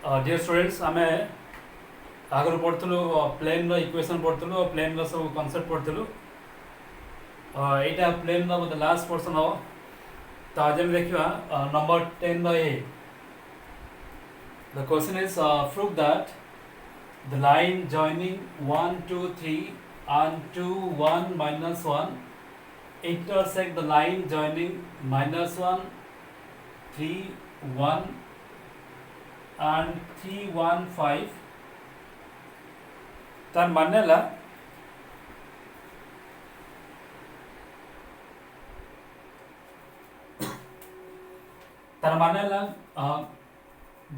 Dear students आम आगु पढ़ुलु plane equation पढ़ुलु plane सब कनसेप्ट पढ़ुलु यहाँ प्लेन बोधे लास्ट पोर्सन हम तो आज आम देखा number 10 A the question is prove that the line joining 1 2 3 and 2 1 minus 1 intersect the line joining minus 1 3 1 and 3 1 5 तार माने ला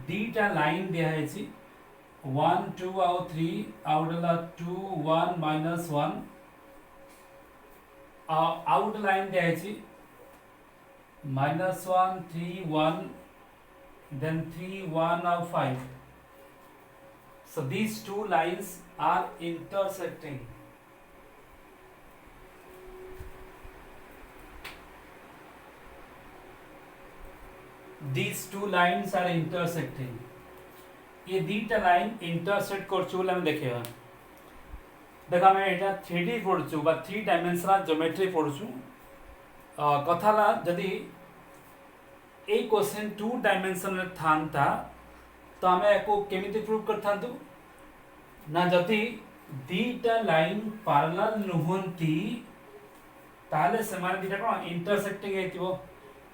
दीटा लाइन दिया है 1 2 आउ 3 आउटला 2 1 minus 1 आउट लाइन दिया है minus 1 3 1 then 3 1 और 5. So these two lines are intersecting. These two lines are intersecting. ये दीटा line intersect कर देखा देख आम यहाँ 3D पढ़ुचु बा 3 डायमेंशनल ज्योमेट्री पढ़ुचु कथा जदि ए क्वेश्चन 2 डायमेंशन था तो आम या केमिति प्रूव कर था ना जदि दीटा लाइन पैरेलल नुहंती ताले से माने दीटा कौन इंटरसेक्टिंग हेतिबो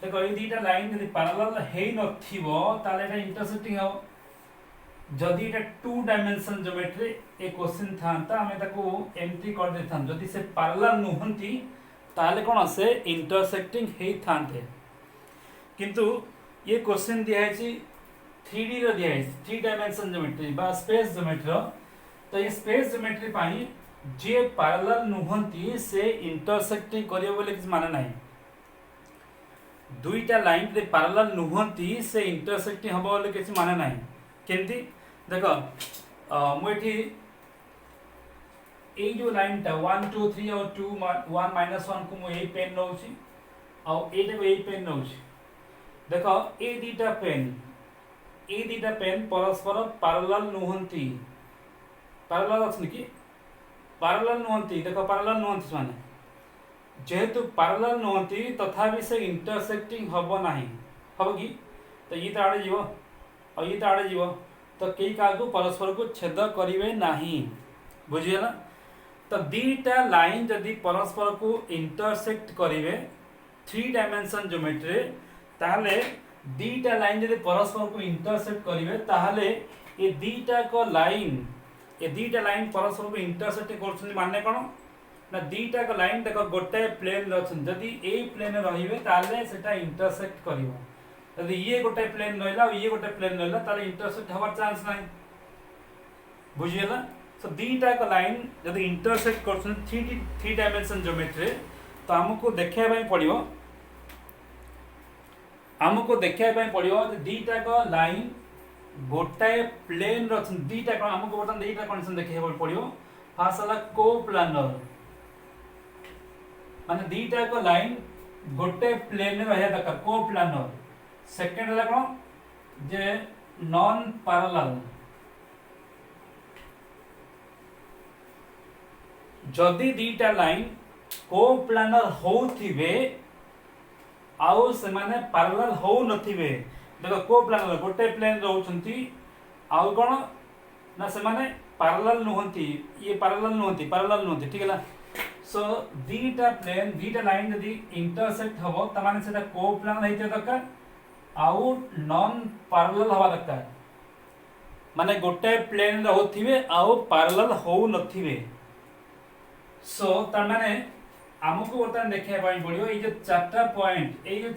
देखो ये दीटा लाइन यदि पैरेलल हे नथिबो ताले एटा इंटरसेक्टिंग हो जदि एटा 2 डायमेंशन ज्योमेट्री ए क्वेश्चन था आम ताको एमती कर देथां जदि से पैरेलल नुहंती ताले कौन से इंटरसेक्टिंग हे थांते किंतु ये क्वेश्चन दिया है 3D रो दिया है 3 डायमेंशन ज्योमेट्री बा स्पेस ज्योमेट्री तो ये स्पेस ज्योमेट्री पाई जे पैरेलल नुहंती से इंटरसेक्टिंग करियो बोले किछ माने नाही दुईटा लाइन जे पैरेलल नुहंती से इंटरसेक्टिंग हबो बोले किछ माने नाही केंती देखो मोठी ए जो लाइन टा 1 2 3 और 2 1 minus 1 को मो ए पेन नउची और एटा को ए पेन नउची देखो ए दीटा पेन परस्पर पैरेलल नुहंती पैरेलल अछि कि पैरेलल नुहंती देखो पैरेलल नुहंती माने जेहेतु पैरेलल नुहंती तथापि से इंटरसेक्टिंग हबो नाही हबो कि तो ये आड़े जीव और ये आड़े जीव तो कई का परस्पर को छेद करिवे नाही बुझियला तो दीटा लाइन जदि परस्पर को इंटरसेक्ट करिवे 3 डायमेंशन ज्योमेट्री ताहले दीटा लाइन जदि परस्पर को इंटरसेक्ट करिवे ताहले ये दीटा लाइन परस्पर को इंटरसेक्ट करछन माने कोन ना दीटा को लाइन देखो गोटे प्लेन रछन जदि ए प्लेन रहिबे ताहले सेटा इंटरसेक्ट करिवो यदि ये गोटे प्लेन रहला और ये गोटे प्लेन रहला ताहले इंटरसेक्ट हबार चांस नाही बुझियला सो दीटा को लाइन जदि इंटरसेक्ट करछन 3 डायमेंशन ज्योमेट्री तो हमको देखिया पई पड़ियो दीटा को लाइन गोटाए प्लेन रछन दीटा को हमको बटन दीटा कंडीशन देखिया पड़ियो फास्ट वाला कोप्लानर माने दीटा को लाइन गोटे प्लेन में रहया दरकार कोप्लानर सेकंड वाला कोन जे नॉन पैरेलल जदि दीटा लाइन कोप्लानर होथिबे आउ से माने पैरेलल हो नथिबे देखो कोप्लानर गोटे प्लेन रहउछंती आउ कोन ना से माने पैरेलल नुहंती ये पैरेलल नुहंती ठीक है ना सो दीटा लाइन यदि इंटरसेक्ट हबो त माने सेटा कोप्लानर हेते दरकार आउ नॉन पैरेलल हवा दरकार माने गोटे प्लेन रहउथिबे आउ पैरेलल हो नथिबे सो त माने हमको बर्तमान देखिया पाई पड़ियो ए जो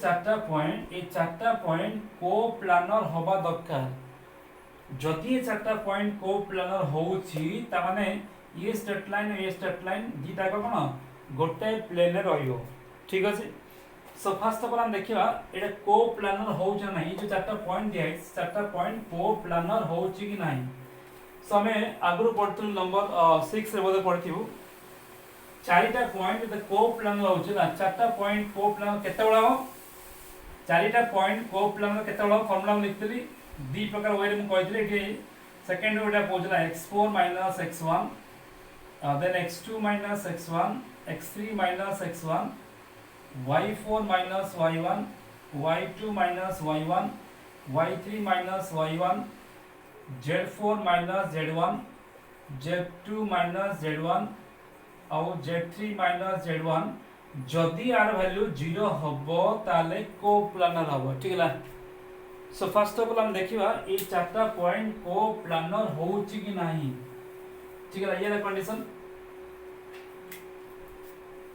चारटा पॉइंट कोप्लानर हवा दरकार जदि ये चारटा पॉइंट कोप्लानर होउची त माने ये स्ट्रेट लाइन दीटा को कोन गोटे प्लेन रे रहियो ठीक अछि सो फर्स्ट ऑफ ऑल हम देखिबा एटा कोप्लानर होउछ नाही जो चारटा पॉइंट दिया है चारटा पॉइंट कोप्लानर होउची कि नाही सो हमें आगु पढ़तु नंबर 6 रे बोले पढ़थिबु चारिटा पॉइंट कोप्लानर होउछ ना चारटा पॉइंट कोप्लानर केते बडा हो चारिटा पॉइंट कोप्लानर केते बडा फार्मूला लिखतली दी प्रकार वे रे कहते कि सेकंड गोटा पहुंचला x4 minus x1 then x2 minus x1 x3 minus x1 y4 minus y1 y2 minus y1 y3 minus y1 z4 minus z1 z2 minus z1 और z3 minus z1 जदि आर वैल्यू 0 हबो ताले को planner हबो ठीक है। So first of all हम देखिबा ए चारटा पॉइंट को प्लानर होउची कि नाही ठीक है। ये कंडीशन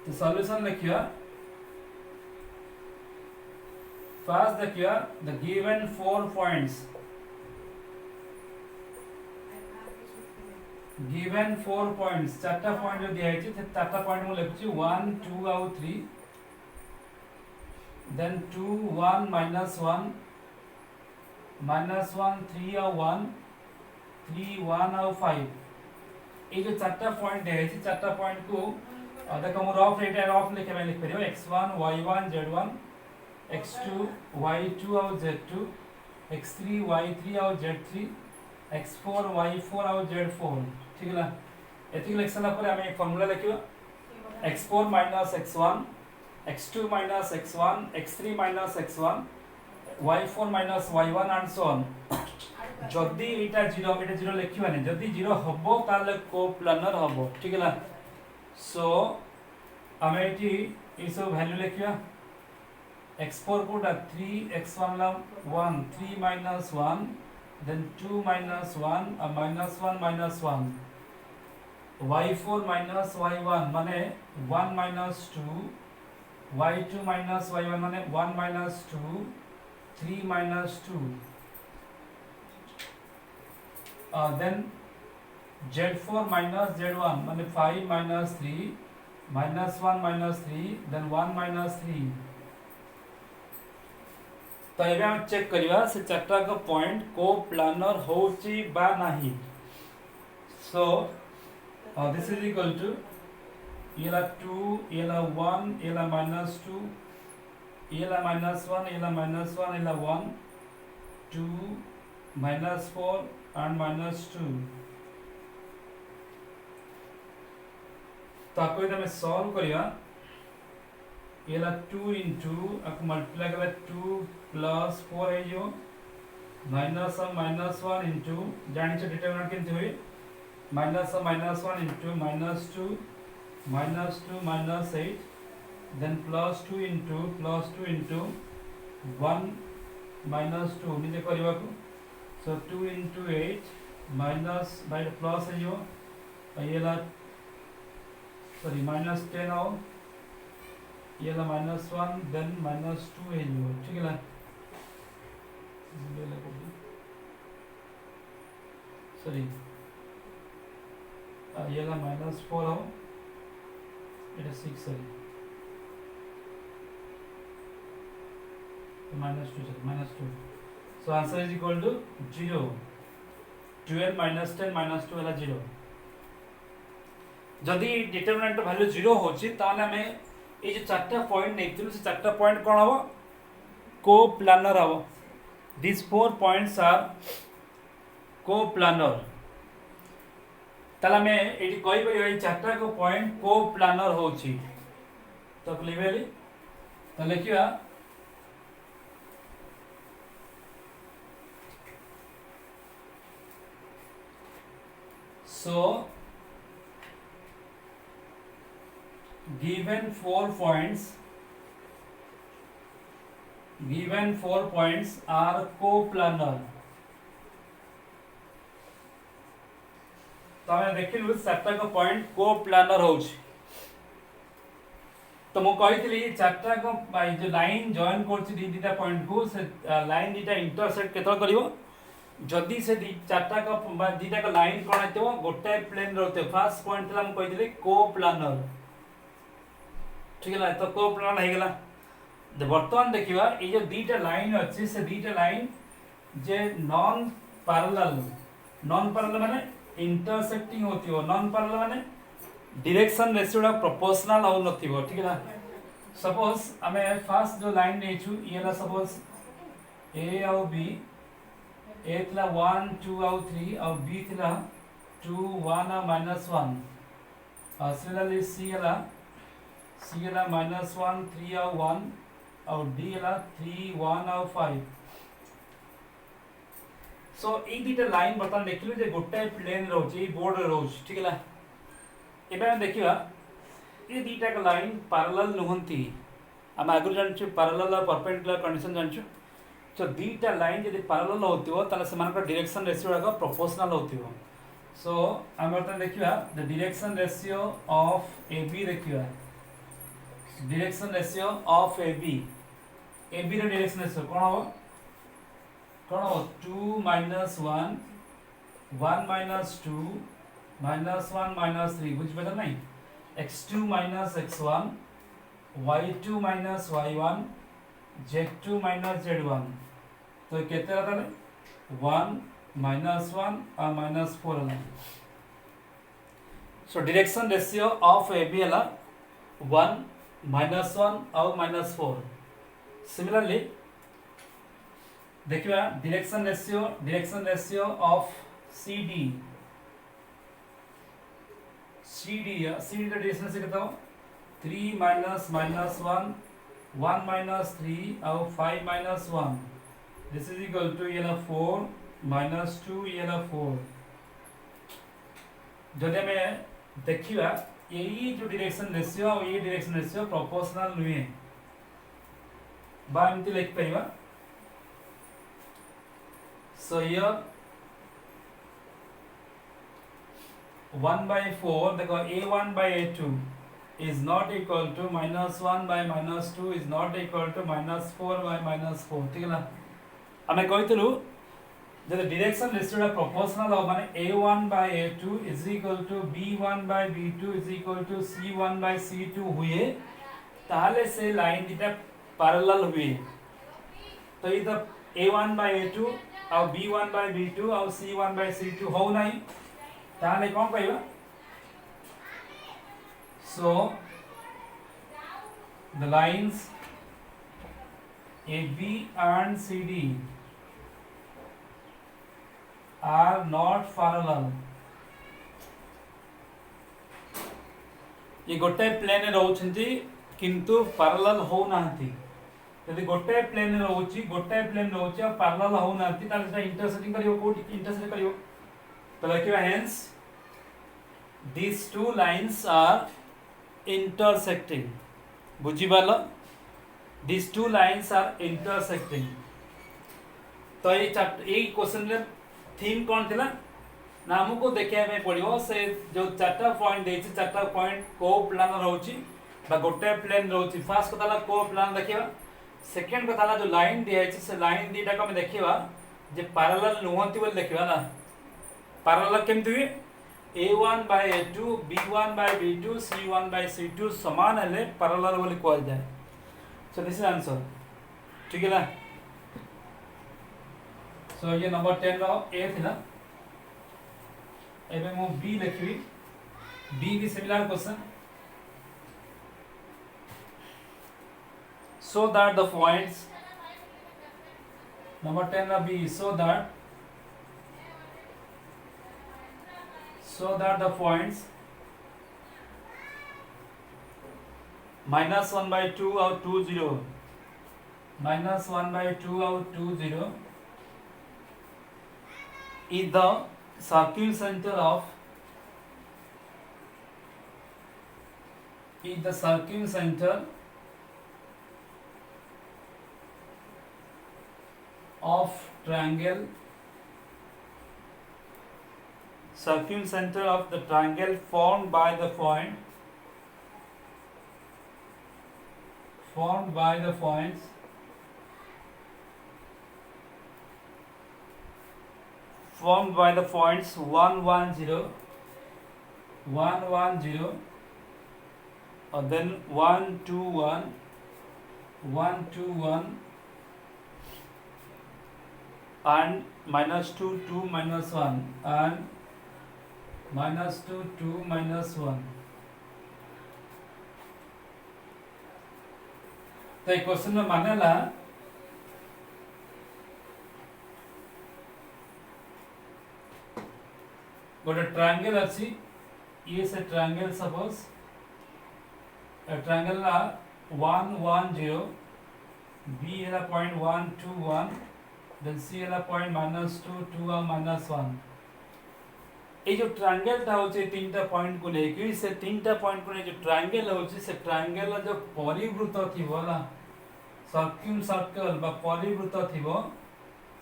तो सॉल्यूशन लिखिया फर्स्ट देखिया the given 4 points given 4 points चारटा पॉइंट जो दिया है चारटा पॉइंट मु लिखुची 1 2 और 3 देन 2 1 minus 1 3 और 1 3 1 और 5 ये जो चारटा पॉइंट है चारटा पॉइंट को देखो मु रफ रेट रफ लिखे मैं लिख परियो x1 y1 z1 x2 y2 और z2 x3 y3 और z3 x4 y4 और z4 ठीक है ना। एथिक लिख सारा पर हमें एक फार्मूला लिखियो x4 minus x1 x2 minus x1 x3 minus x1 y4 minus y1 and so on जदी एटा 0 लिखियो ने जदी 0 हबो ताले को प्लानर हबो ठीक है ना। सो हमें एटी ये सब वैल्यू लिखियो x4 कोटा 3 x1 ला 1 3 minus 1 then 2 minus 1 minus 1 y4 minus y1 माने 1 minus 2 y2 minus y1 माने 1 minus 2 3 minus 2 then z4 minus z1 माने 5 minus 3 minus 1 minus 3 then 1 minus 3 तो एबे हम चेक करिवा से चारटा का पॉइंट को प्लानर होची बा नाही। So this is equal to येला 2 येला 1 येला -2 येला -1 येला -1 येला 1 2 -4 and -2 ताको इधर में सॉल्व करिया येला 2 into अक मल्टीप्लाई करा 2 plus 4 है जो -1 into जानी चाहिए डिटरमिनेंट कितने हुए -1 into -2 -8 then +2 into 1 -2 निजे करिवा को सो 2 into 8 माइनस बाय प्लस है जो येला सॉरी -10 और येला -1 देन -2 है जो ठीक है ना। सॉरी येला -4 हो এটা 6 sorry -2 sorry -2 so answer is equal to 0 12 -10 -2 वाला 0 जदि डिटरमिनेंट वैल्यू 0 होची ताने हमें ये जो चारटा पॉइंट नेथिलु से चारटा पॉइंट कोन हबो को प्लानर हबो दिस 4 पॉइंट्स आर को प्लानर ताला में एटी कहि परियो ए चारटा को पॉइंट को प्लानर होची तो लिबेली तो लिखिया सो given 4 points are coplanar तो हमें देखिलु चारटा को पॉइंट कोप्लानर होउची तो मो कहितली चारटा को जो लाइन जॉइन करछि दीटा पॉइंट को से लाइन दीटा इंटरसेक्ट केतल करिवो जदी से चारटा का दीटा का लाइन कोन हेतो गोटे प्लेन रहते फर्स्ट पॉइंट थला हम कहितली कोप्लानर ठीक है तो कोप्लानर हे गेला वर्तमान देखिबा ए जो दीटा लाइन अछि से दीटा लाइन जे नॉन पैरेलल माने इंटरसेक्टिंग होती हो नॉन पैरेलल माने डायरेक्शन रेशियो प्रोपोर्शनल हो नथिबो ठीक है ना। सपोज हमें फर्स्ट जो लाइन नेछु येला सपोज ए और बी ए थिला 1 2 आउ 3 आउ बी थिला 2 1 आ -1 सिमिलरली सी हला -1 3 आउ 1 आउ डी हला 3 1 आउ 5 सो ए दुटा लाइन बर्तमान देखिलु जे गोटे प्लेन रहउची बोर्ड रहउची ठीक है एबे हम देखिबा ए दुटा का लाइन पैरेलल नहंती हम आगु जानछु पैरेलल और परपेंडिकुलर कंडीशन जानछु तो दुटा लाइन जब पैरेलल होतिबो ताले समान डायरेक्शन रेशियो का प्रोपोर्शनल होतिबो सो हम बर्तमान देखिबा the direction ratio of AB देखिबा direction ratio of AB AB रो डायरेक्शन रेशियो कोन हो 2 -1 1 -2 -1 -3 बुझ पता नहीं x2 - x1 y2 - y1 z2 - z1 तो केते रहता है 1 -1 और -4 हला so direction ratio of AB हला 1 -1 और -4 सिमिलरली देखिए डायरेक्शन रेशियो ऑफ CD का डायरेक्शन से कितना हो 3 -1 1 -3 और 5 -1 दिस इज इक्वल टू ये 4 -2 ये 4 जदि हमें देखिबा यही जो डायरेक्शन रेशियो और ये डायरेक्शन रेशियो प्रोपोर्शनल नुहे बा एमती लिख परिबा सो हियर 1/4 देखो A1 by A2 is not equal to -1 by -2 is not equal to -4 by -4 ठीक है ना हमें कहितलु जब डायरेक्शन रेशियो प्रोपोर्शनल हो माने A1 by A2 is equal to B1 by B2 is equal to C1 by C2 हुए ताले से लाइन दिटा पैरेलल हुए तो ये तो A1 by A2 और B1 by B2 और C1 by C2 हो नहीं ताले कौन कहबा so the lines AB and CD are not parallel ये गोटे प्लेन रहउछंती किंतु पैरेलल हो नांती यदि गोटे प्लेन रहउची और पैरेलल हो नांती ताले सेटा इंटरसेक्टिंग करियो कोठी इंटरसेक्ट करियो तो लिखिबा hence these two lines are intersecting बुझिबालो these two lines are intersecting तो ये क्वेश्चन रे थीम कौन थिला ना हमको देखिया में पड़ियो से जो चारटा पॉइंट देछि चारटा पॉइंट को प्लान रहउची बा गोटे प्लेन रहउची फर्स्ट कथाला को प्लान देखिबा सेकंड कथाला जो लाइन दिया छै से लाइन दीटा को हम देखिबा जे पैरेलल नहंती बोल देखिबा ना पैरेलल केमति हुए A1 by A2 B1 by B2 C1 by C2 समान है पैरेलल बोली कहल जाए सो दिस इज आंसर ठीक है ना सो ये नंबर 10 रो ए थिला एबे मु बी लिखबी बी भी similar question so that the points number 10 रो बी so that the points -1/2 और 2 0 -1/2 और 2 0 is the circle center of triangle circle center of the triangle formed by the points formed by the points 1 1 0 1 1 0 and then 1 2 1 1 2 1 and -2 2 -1 and -2 2 -1 तो question में मानेला गोटे triangle अच्छी ये से ट्रायंगल सपोज ट्रायंगल ला 1 1 0 B है 0.121 देन सी है -2 2 और -1 ये जो ट्रायंगल था होचे तीनटा पॉइंट को लेके से तीनटा पॉइंट को जो ट्रायंगल होचे से ट्रायंगल जो परिवृत्त थिबो ना सर्क्यूम सर्कल बा परिवृत्त थिबो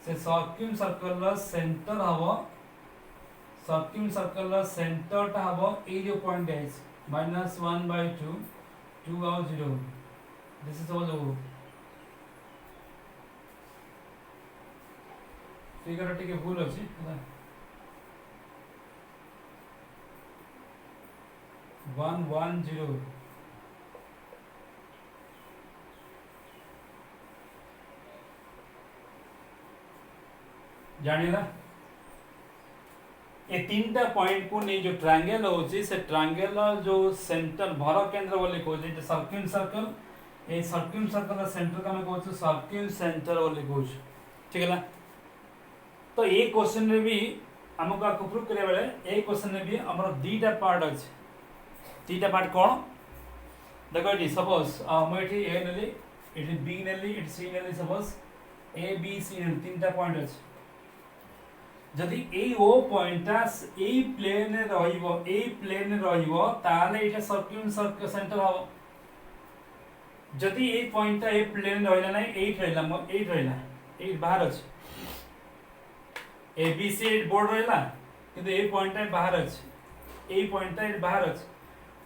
से सर्क्यूम सर्कल रा सेंटर हबो सर्क्यूम सर्कल रा सेंटर टा हबो ए जो पॉइंट है -1/2 2 और 0 दिस इज ऑल फिगर टिके भूल अछि 1 1 0 जानिला ये तीनटा पॉइंट को नहीं जो ट्रायंगल होची से ट्रायंगल जो सेंटर भर केंद्र बोले cosy J circle circle a circle circle का सेंटर का मैं कहू सर्किल सेंटर बोले कहू ठीक है ना तो ये क्वेश्चन रे भी हमको आपको प्रूव करे बेले ए क्वेश्चन रे भी हमर दीटा पार्ट अछि तीटा पार्ट कोन देखो जी सपोज मोठी ए नेली इट बी नेली इट सी नेली सपोज ए बी सी नेली तीनटा पॉइंट अछि जदि ए ओ पॉइंटा ए प्लेन रहिबो ताले एटा सर्किल सर्कल सेंटर हो जदि ए पॉइंटा ए प्लेन रहिला नै 8 रहिला 8 बाहर अछि ए बी सी बोर्ड रहिला किंतु ए पॉइंटा बाहर अछि ए पॉइंटा बाहर अछि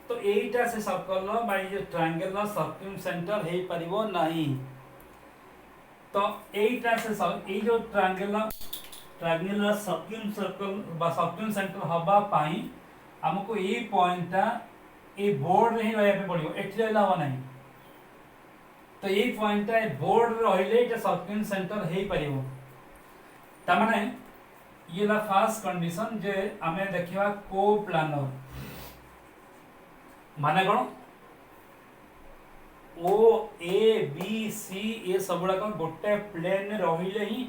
तो एटा से सर्कल बा ये ट्रायंगल रा सर्किल सेंटर हे परिबो नाही तो एटा से ए जो ट्रायंगल सर्किल सर्कल बा सर्किल सेंटर हबा पाई हमको ए पॉइंटा ए बोर्ड रे ही रहया पे पड़ियो एठी रहला हो नाही तो ए पॉइंटा ए बोर्ड रहले एटा सर्किल सेंटर हे परिबो त माने ये ला फर्स्ट कंडीशन जे हमें देखिबा को प्लानर माने कोन ओ ए बी सी ये सबुडा को गोटे प्लेन रहिले ही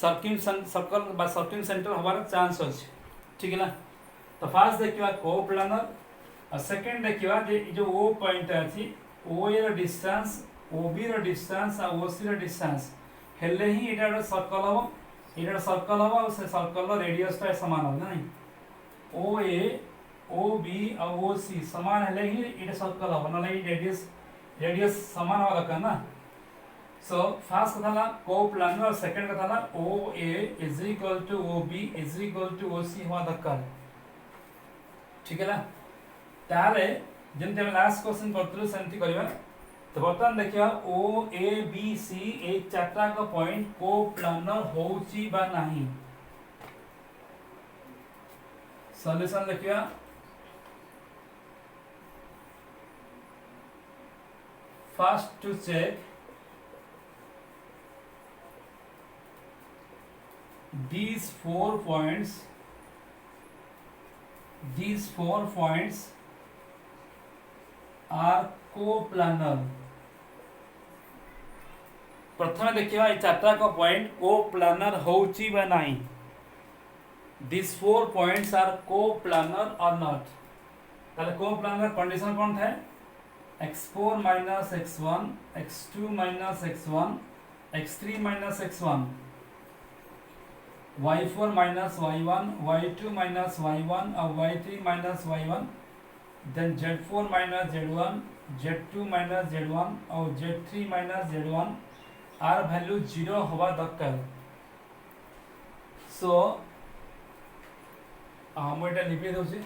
सर्किल सर्कल बा सर्किल सेंटर हमारा चांस अछि ठीक है ना तो फर्स्ट देखिबा को प्लानर और सेकंड देखिबा जे जो ओ पॉइंट अछि ओ ए रो डिस्टेंस ओ बी रो डिस्टेंस और ओ सी रो डिस्टेंस हेले ही एटा सर्कल हो से सर्कल रो रेडियस ता समान हो नहीं ओ ए ओ बी और ओ सी समान हेले ही एटा सर्कल हो ना रेडियस समान हो रखा ना सो फर्स्ट कथा ला को प्लानर और सेकंड कथा ला O A is equal to O B is equal to O C हुआ दरकार ठीक है ना ताले जेंते हम लास्ट क्वेश्चन करथलु सेंति करबा तो बर्तमान देखिया ओ ए बी सी ए चारटा का पॉइंट को प्लानर होउची बा नाही सॉल्यूशन देखिया first to check these four points are coplanar प्रथम देखिए ये चारटा का पॉइंट कोप्लानर होउची बा नाही these four points are coplanar or not ताले कोप्लानर कंडीशन कौन था x4 - x1 x2 - x1 x3 - x1 y4 minus y1 y2 minus y1 और y3 minus y1 then z4 minus z1 z2 minus z1 और z3 minus z1 r value 0 होवा दरकार सो हम एटा लिखि दउछि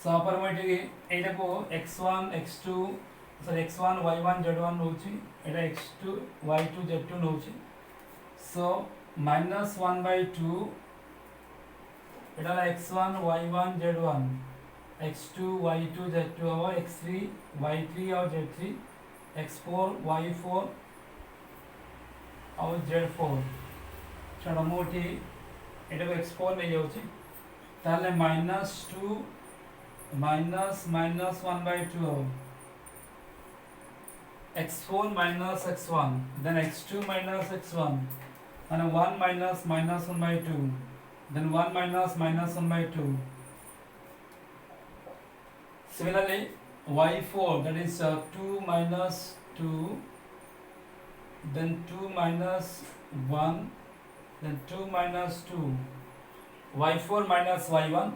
सो पर मैं एटा को x1 x2 sorry x1 y1 z1 होची एटा x2 y2 z2 होची सो -1/2 एटा x1 y1 z1 x2 y2 z2 और x3 y3 और z3 x4 y4 और z4 छोड़ मोटी एटा को x4 ले जाउची ताले -2 -1/2 हो x4 minus x1, then x2 minus x1, and 1 minus minus 1 by 2, then 1 minus minus 1 by 2. Similarly, y4, that is 2 minus 2, then 2 minus 1, then 2 minus 2, y4 minus y1,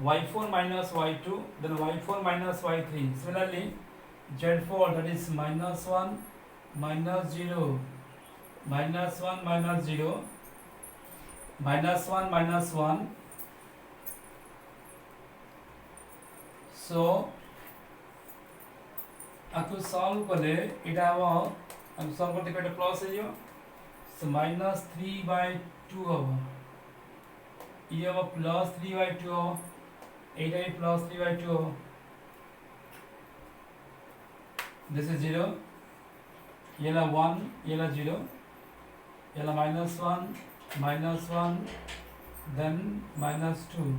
y4 minus y2, then y4 minus y3. Similarly, z4, that is minus 1, minus 0, minus 1, minus 0, minus 1, minus 1. So, आपको solve कले इटा हम हम solve करते करते plus है जो so minus 3 by 2 होगा ये होगा plus 3 by 2 होगा 8 है plus 3 by 2 होगा this is 0 ये ला 1 ये ला 0 ये ला minus 1 then minus 2.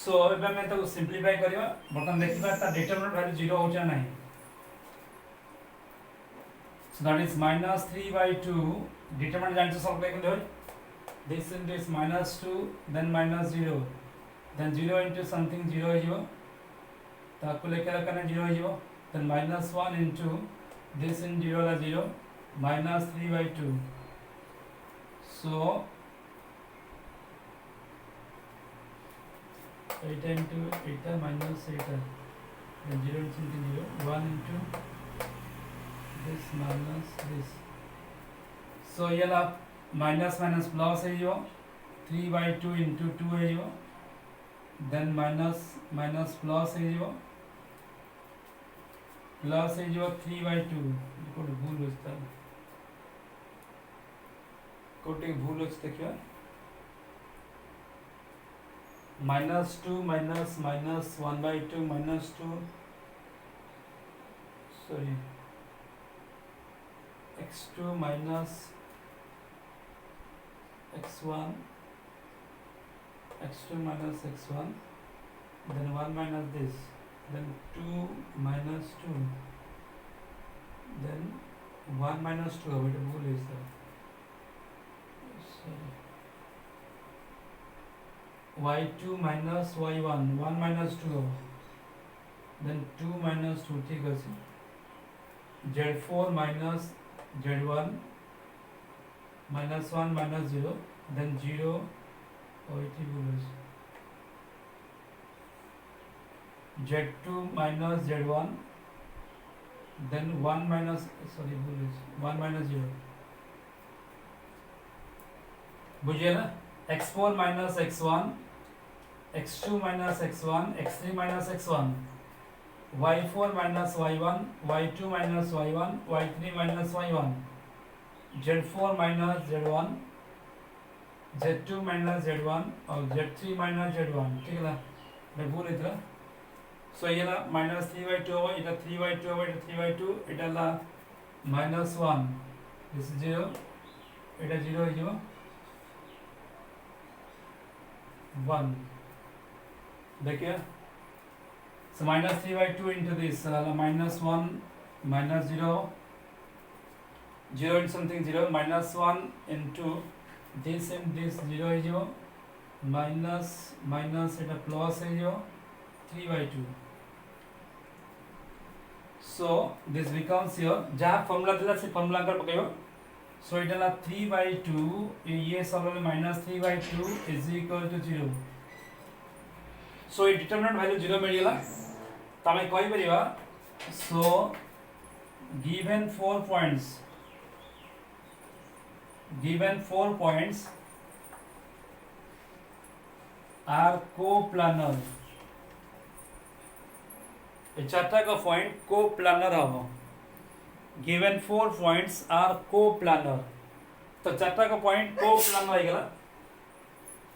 सो अब मैं तो सिंप्लीफाई करियो बर्तन देखिबा ता डिटरमिनेंट वैल्यू 0 होचा नहीं so that is minus 3 by 2 determinant जान से सॉल्व करके होय this into is minus 2 then minus 0 then 0 into something 0 है ताको लेके रखना 0 है then minus 1 into this in 0 La 0 minus 3 by 2 so 8 into 8 minus 8 then 0 into 0 1 into this minus this so ये ला minus minus plus है जो 3 by 2 into 2 है जो then minus minus plus है जो plus है जो 3 by 2 कोट भूल होता है कोट एक भूल होता है क्या minus 2 minus minus 1 by 2 minus 2 sorry x2 minus x1 x2 minus x1 then 1 minus this then 2 minus 2 then 1 minus 2 अब ये भूल है इसका sorry y2 minus y1 1 minus 2 then 2 minus 2 ठीक है z4 minus z1 minus 1 minus 0 then 0 और ये बोलो z2 minus z1 then 1 minus sorry बोलो 1 minus 0 बुझे ना x4 minus x1 x2 minus x1 x3 minus x1 y4 minus y1 y2 minus y1 y3 minus y1 z4 minus z1 z2 minus z1 और z3 minus z1 ठीक है ना मैं भूल इतना सो ये ला minus 3 by 2 होगा इधर 3 by 2 होगा इधर 3 by 2 इधर ला minus 1 this is 0 इधर 0 है जो 1 देखिए so minus 3 by 2 into this minus 1 minus 0 0 into something 0 minus 1 into this and this 0 है जो minus minus এটা plus है जो 3 by 2 so this becomes your जहाँ फॉर्मूला दिला से फॉर्मूला कर पकेयो so इधर ला 3 by 2 ये सब में minus 3 by 2 is equal to 0 so ये determinant value 0 मिलेगा तमें कोई परिवा so given 4 points are coplanar ये चारटा का पॉइंट coplanar होगा given 4 points are coplanar तो चारटा का पॉइंट coplanar आएगा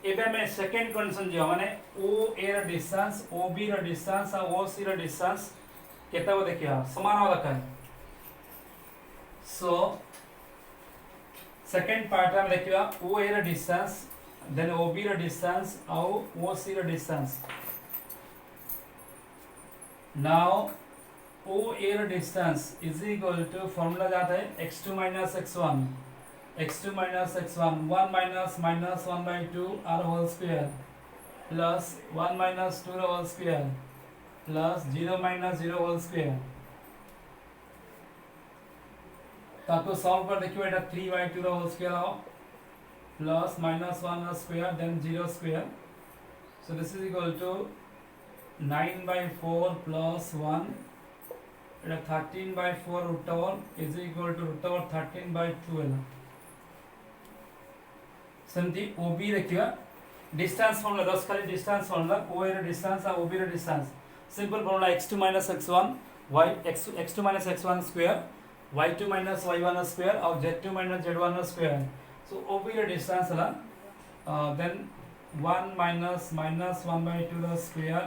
एबे में सेकंड कंडीशन जो माने ओ ए र डिस्टेंस ओ बी र डिस्टेंस और ओ सी र डिस्टेंस केता हो देखिया समान हो रखा है सो सेकंड पार्ट में देखिया ओ ए र डिस्टेंस then OB ର distance ଆଉ OC ର distance. Now OA ର distance is equal to formula जाता है x2 minus x1 minus 1 minus 1 by 2 r whole square plus 1 minus 2 r whole square plus 0 minus 0 whole square. ताको solve कर देखियो एटा 3 by 2 whole square हो plus minus 1 square then 0 square. So this is equal to 9 by 4 plus 1. Etah 13 by 4 root over is equal to root over 13 by 12. सेमती OB देखियो distance formula 10 खाली distance formula OA ର distance और OB ର distance simple formula x2 minus x1 x2 minus x1 square y2 minus y1 square और z2 minus z1 square. So OB ର distance हला then 1 minus 1 by 2 square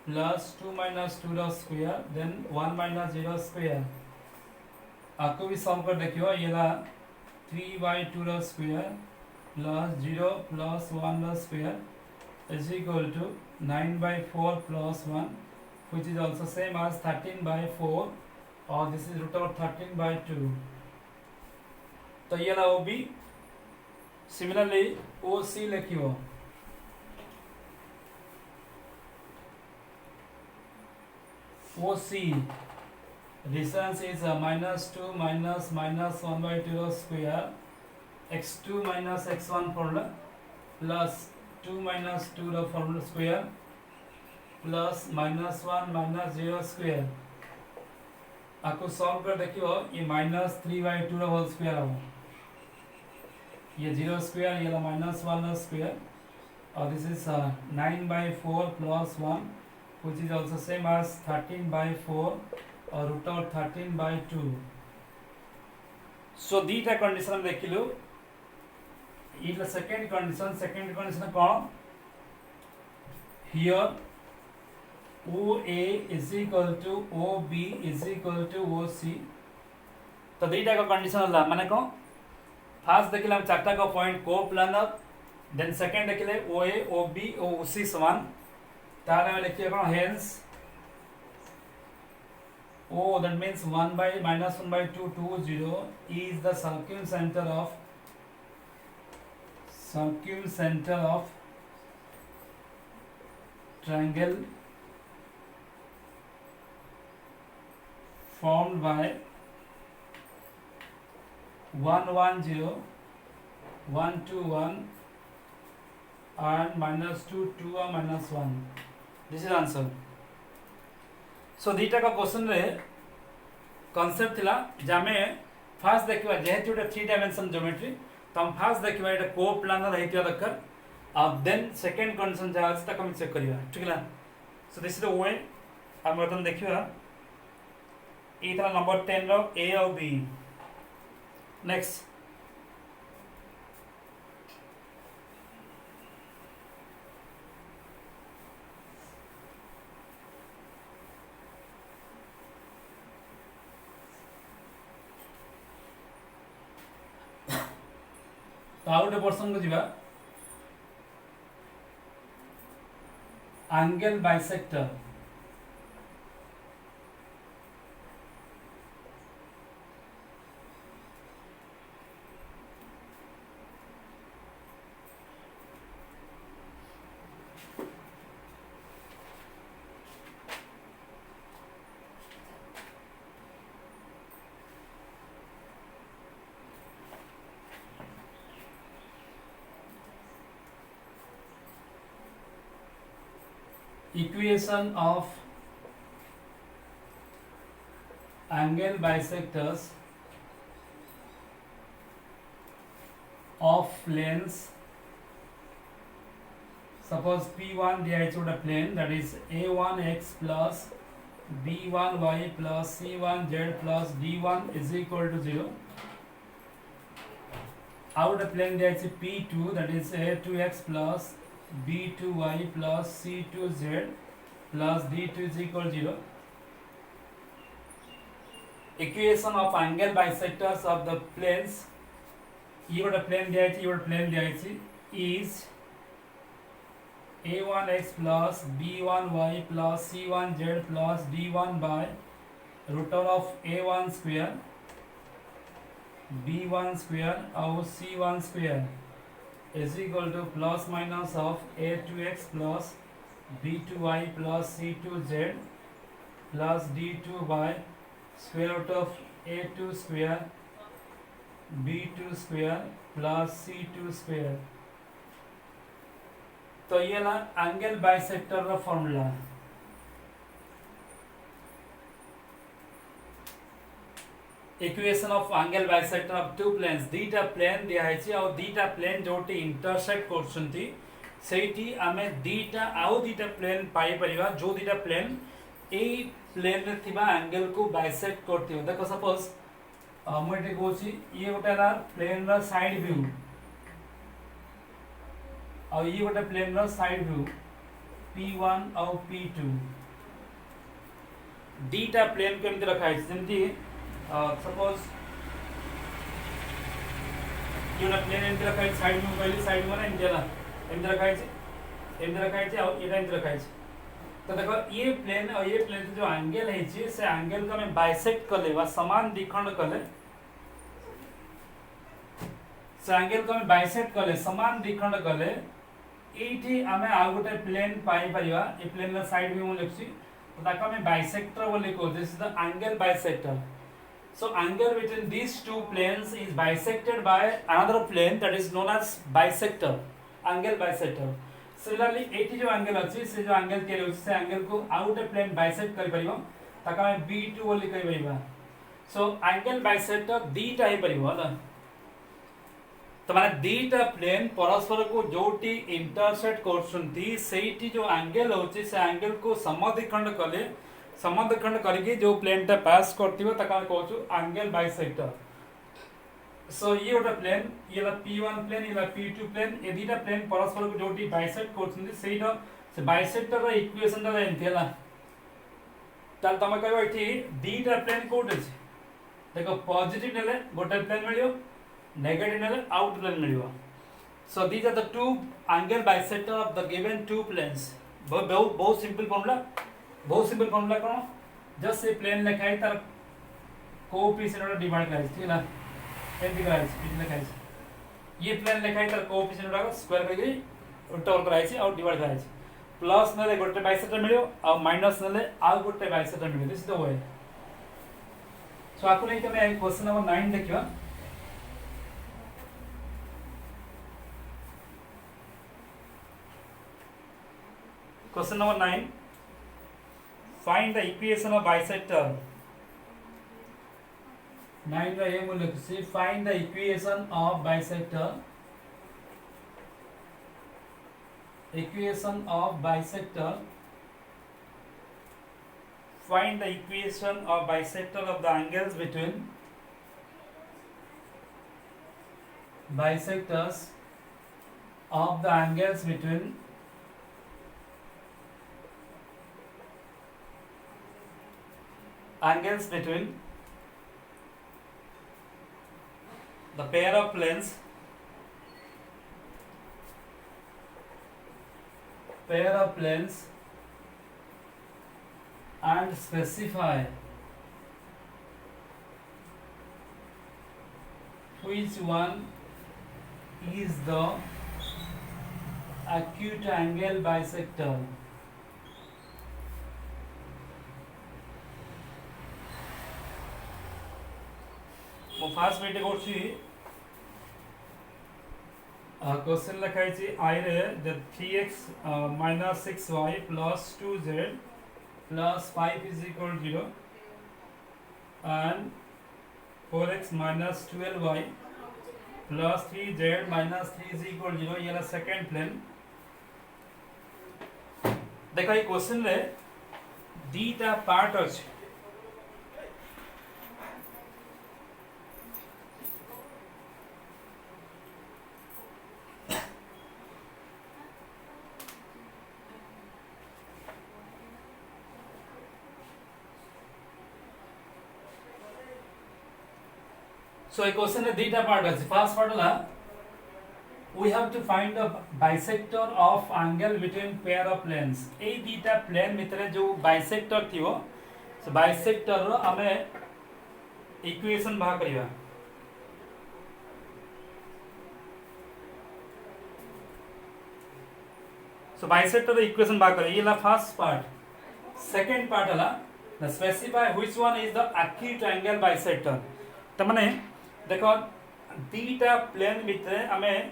plus 2 minus 2 square then 1 minus 0 square. आपको भी solve कर देखियो ये ला 3 by 2 square plus 0 plus 1 square is equal to 9 by 4 plus 1 which is also same as 13 by 4 or this is root over 13 by 2. तो ये ला OB. Similarly OC लिखियो OC distance is minus 2 minus 1 by 2 square x2 minus x1 formula plus 2 minus 2 formula square plus minus 1 minus 0 square. आपको solve कर देखियो ये minus 3 by 2 whole square हो ये 0 square ये ला minus 1 square और this is 9 by 4 plus 1 which is also same as 13 by 4 or root over 13 by 2. So दीटा condition देखिलु इला second condition कौन here OA is equal to OB is equal to OC. तो दीटा का condition होला माने को first देखिले हम चारटा का पॉइंट को प्लानर देन सेकंड देखिले OA OB और OC समान तारे में लिखिए कौन hence O that means 1 by minus 1 by 2 2 0 is the circumcenter of triangle formed by 1 1 0 1 2 1 and minus 2 2 or minus 1. This is answer. So दीटा का क्वेश्चन रे कांसेप्ट थिला जामे फास्ट देखिबा जेहेतु एटा 3 डायमेंशन ज्योमेट्री तो हम फास्ट देखिबा एटा को प्लानर हेतिया दरकार अब देन सेकंड कंडीशन जा अछि तक हम चेक करिया ठीक है. सो दिस इज द वे हम बतन देखिबा ई तरह नंबर 10 रो A और B. नेक्स्ट तो आउ गोटे पर्सन को जीवा angle bisector equation of angle bisectors of planes. Suppose P1 divides with a plane that is A1x plus B1y plus C1z plus D1 is equal to 0. Out a plane divides P2 that is A2x plus B2y plus C2z plus D2 is equal to 0. Equation of angle bisectors of the planes ये गोटे plane दिया ये गोटे plane दिया is a1x plus b1y plus c1z plus d1 by root of a1 square b1 square और c1 square is equal to plus minus of a2x plus b2y plus c2z plus d2 by square root of a2 square b2 square plus c2 square। तो ये ना angle bisector का formula. Equation of angle bisector of two planes दीटा plane दिया है और दीटा plane जोटी intersect करछंती सेठी आमे दीटा आउ दीटा प्लेन पाई परिबा जो दीटा प्लेन ए प्लेन रे थिबा एंगल को बाइसेक्ट करथियो। देखो सपोज मोटे कोची ये गोटे ना प्लेन रा साइड व्यू और ये गोटे प्लेन रा साइड व्यू P1 और P2 दीटा प्लेन को एमती रखा है जेमती सपोज ये ना प्लेन एमती रखा है साइड व्यू पहले साइड व्यू ना एमती रखा और ये एमती रखा है। तो देखो ये प्लेन और ये प्लेन जो एंगल है से एंगल को हमें बाइसेक्ट करले बा समान द्विखंड करले से एंगल को हमें बाइसेक्ट करले समान द्विखंड करले एठी हमें आ गोटे प्लेन पाई परिबा ए प्लेन रा साइड व्यू में लिखछि तो ताका हमें बाइसेक्टर बोली को this is the angle bisector. So angle between these two planes is bisected by another plane that is known as bisector, angle bisector. Similarly, eighty जो angle अछि से जो angle तैयार होछि से angle को आउट प्लेन बाइसेक्ट करि परिबो ताका हम B2 बोली कहि परिबा। So angle bisector दीटा ही परिबो ना तो माने दीटा प्लेन परस्पर को जोटी इंटरसेक्ट करछंती सेठी जो एंगल होछि से एंगल को समद्विखंड कले समद्विखंड करके जो प्लेन टा पास करथिबो तका कहछु एंगल बाइसेक्टर। सो ये गोटे प्लेन ये ला P1 प्लेन ये ला P2 प्लेन ए दीटा प्लेन परस्पर को जोटी बाइसेक्ट करछंती सेटा से बाइसेक्टर रा इक्वेशन ता एंतेला ताल तमे कहबो एठी दीटा प्लेन कोड अछि देखो पॉजिटिव नेले गोटे प्लेन मिलियो नेगेटिव नेले आउट प्लेन मिलियो। So these are the two angle bisector of the given two planes. बहुत सिंपल फॉर्मूला बहुत सिंपल फॉर्मूला कौन जस्ट से प्लेन लिखा है तार कोएफिशिएंट डिवाइड करा ठीक है ना एमपी करा है लिखा है ये प्लेन लिखा है तार कोएफिशिएंट का स्क्वायर करके उल्टा और करा है और डिवाइड करा है प्लस नेले गोटे बाइसेक्टर मिलियो और माइनस नेले आ गोटे बाइसेक्टर मिलियो दिस इज द वे। सो आपको नहीं तमे क्वेश्चन नंबर 9 देखियो question number 9 find the equation of bisector 9 का ये मूल्य से find the equation of bisector find the equation of bisector of the angles between bisectors of the angles between the pair of planes and specify which one is the acute angle bisector। मो fast मीटे करछि question लिखा है आई रे the 3x - 6y + 2z + 5 = 0 and 4x - 12y + 3z - 3 = 0 ये ला second plane. देखो ये question रे दीटा पार्ट अछि सो ए क्वेश्चन रे दुईटा पार्ट अछि फर्स्ट पार्ट होला we have to find the bisector of angle between pair of planes ए दुईटा प्लेन भितर जो bisector थिवो से bisector रो हमें इक्वेशन बाहर करिया सो bisector रो इक्वेशन बाहर करिया ये ला फर्स्ट पार्ट सेकंड पार्ट होला the specify which one is the acute angle bisector त माने देखो दुईटा प्लेन भितर हमें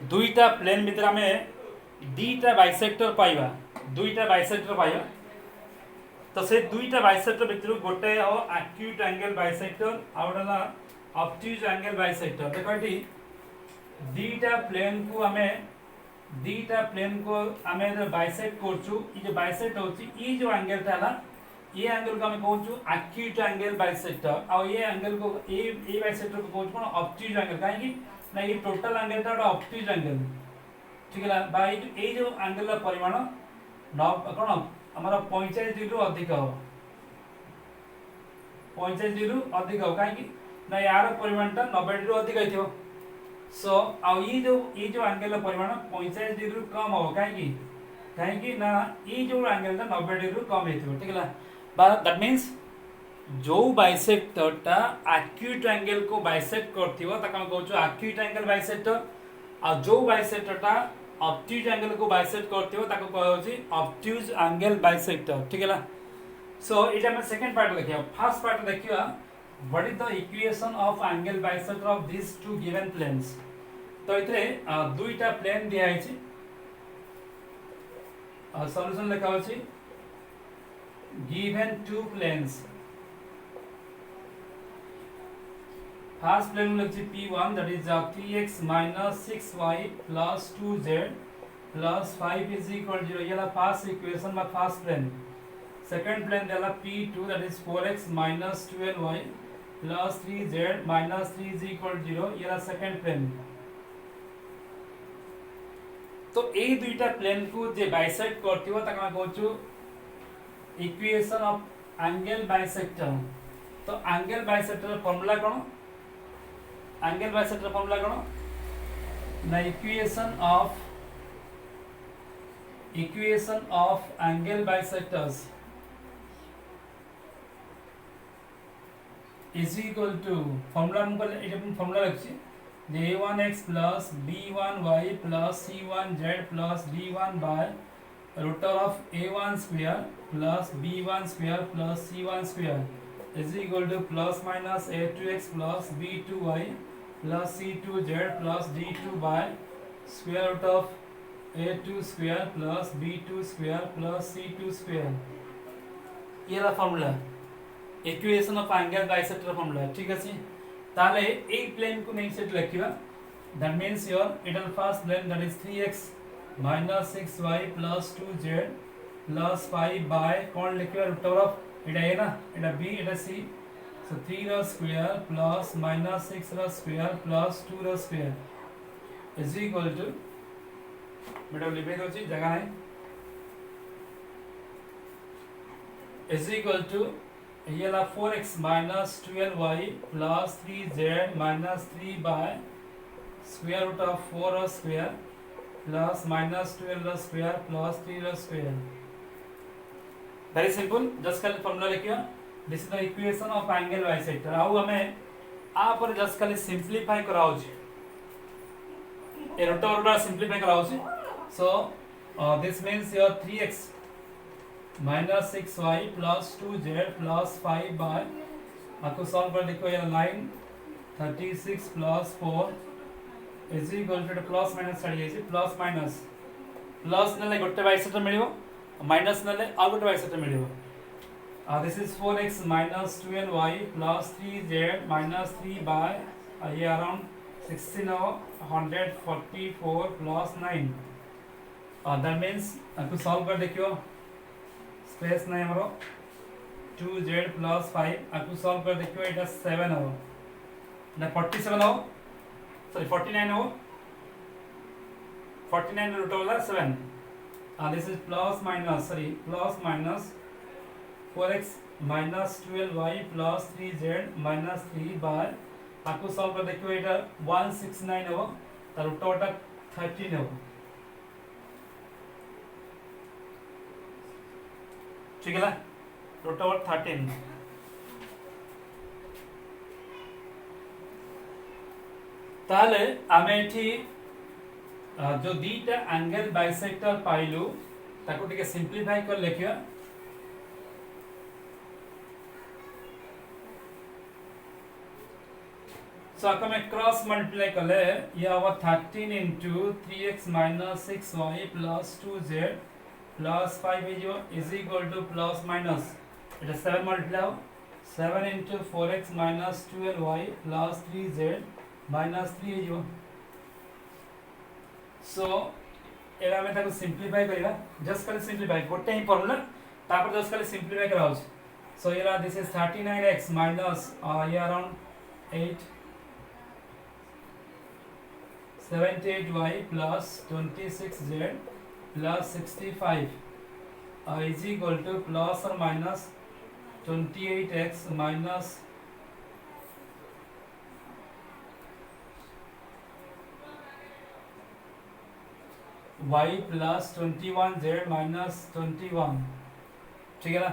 दुईटा प्लेन भितर हमें दुईटा बाइसेक्टर पाइबा तो से दुईटा बाइसेक्टर भितर गोटे हो एक्यूट एंगल बाइसेक्टर आ गोटेला ऑब्ट्यूज एंगल बाइसेक्टर देखो एटी दुईटा प्लेन को हमें बाइसेक्ट करछु ई जो बाइसेक्ट होची ई जो एंगल ताला ये एंगल को हमें कहूछु एक्यूट एंगल बाइसेक्टर आ ये एंगल को ए बाइसेक्टर को कहूछु कोन ऑब्ट्यूज एंगल काहे कि ना ये टोटल एंगल टा ऑब्ट्यूज एंगल ठीक है बाय ए जो एंगल रा परिमाण न कोन हमरा 45 डिग्री अधिक हो 45 डिग्री अधिक हो काहे कि ना यार परिमाण टा 90 डिग्री अधिक आइथियो सो आ ये जो एंगल रा परिमाण 45 डिग्री कम हो काहे कि ना ये जो एंगल टा 90 डिग्री कम आइथियो ठीक है बट दैट मींस जो बाइसेक्टर टा एक्यूट एंगल को बाइसेक्ट करथिवो ताका हम कहू एक्यूट एंगल बाइसेक्टर आ जो बाइसेक्टर टा ऑब्ट्यूज एंगल को बाइसेक्ट करथिवो ताको कहू ऑब्ट्यूज एंगल बाइसेक्टर ठीक है सो इटा हम सेकंड पार्ट देखियो फर्स्ट पार्ट देखियो what is the equation of angle bisector of this two given planes तो इतरे दुईटा प्लेन दिया है सॉल्यूशन लिखा होची given two planes first plane लगी P1 that is 3x minus 6y plus 2z plus 5 is equal to 0 ये ला first equation में first plane second plane देला P2 that is 4x minus 12y plus 3z minus 3 is equal to 0 ये ला second plane तो ए दुईटा plane को जे bisect करथिवो ताका हम कहू इक्वेशन ऑफ एंगल बाइसेक्टर तो एंगल बाइसेक्टर फार्मूला कोन एंगल बाइसेक्टर फार्मूला कोन ना equation of angle bisectors is equal to formula हमको एटा फार्मूला रखछि a1x plus b1y plus c1z plus d1 by root of a1 square plus b1 square plus c1 square is equal to plus minus a2x plus b2y plus c2z plus d2 by square root of a2 square plus b2 square plus c2 square ये ला formula equation of angle bisector formula ठीक है ताले a plane को नहीं set लिखिबा that means your इटल first plane that is 3x minus 6y plus 2z plus 5 by कौन लिखिबा रूट ऑफ एटा ए ना एटा b एटा c सो 3 रा स्क्वायर प्लस minus 6 रा स्क्वायर प्लस 2 रा स्क्वायर इज इक्वल टू बेटा लिखे दोची जगह है इज इक्वल टू ये ला 4x minus 12y plus 3z minus 3 by square root of 4 रा स्क्वायर plus minus 12 रा स्क्वायर plus 3 रा स्क्वायर वेरी सिंपल जस्ट खाली फार्मूला लिखियो this is the equation of angle bisector आउ हमें आ पर जस्ट खाली सिंपलीफाई कराउ छी ए रूट ओवर सिंपलीफाई कराउ छी so this means your 3x minus 6y plus 2z plus 5 by आपको सॉल्व कर देखो ये 9 36 plus 4 is equal to plus minus छाड़ी जाइए प्लस माइनस प्लस नले गोटे बाइसेक्टर मिलियो माइनस नले आ गोटे बाइसेक्टर मिलियो this is 4x minus 12y plus 3z minus 3 by ये अराउंड 1644 plus 9 that means आपको सॉल्व कर देखियो स्पेस नहीं हमरो 2z plus 5 आपको सॉल्व कर देखियो एटा 7 हो ना 47 हो सॉरी 49 हो 49 root over 7 this is plus minus 4x minus 12y plus 3z minus 3 बार आपको सॉल्व कर देखियो एटा 169 हो तार रूट ओटा 13 हो ठीक है ना रूट ओवर 13 ताले आमे एठी जो दीटा एंगल बाइसेक्टर पाइलु ताको टिके सिंप्लीफाई कर लेखियो सो आको में क्रॉस मल्टीप्लाई करले ये आवा 13 into 3x minus 6y plus 2z plus 5 is equal to plus minus it is 7 multiply 7 into 4x minus 12y plus 3z minus 3 है सो एरा में ताको सिंप्लीफाई करिया जस्ट खाली सिंप्लीफाई गोटे ही फॉर्मूला तापर जस्ट खाली सिंप्लीफाई कराउ सो एरा दिस इज 39x minus ये around 8 78y plus 26z plus 65 is equal to plus or minus 28x minus y plus 21z minus 21 ठीक है ना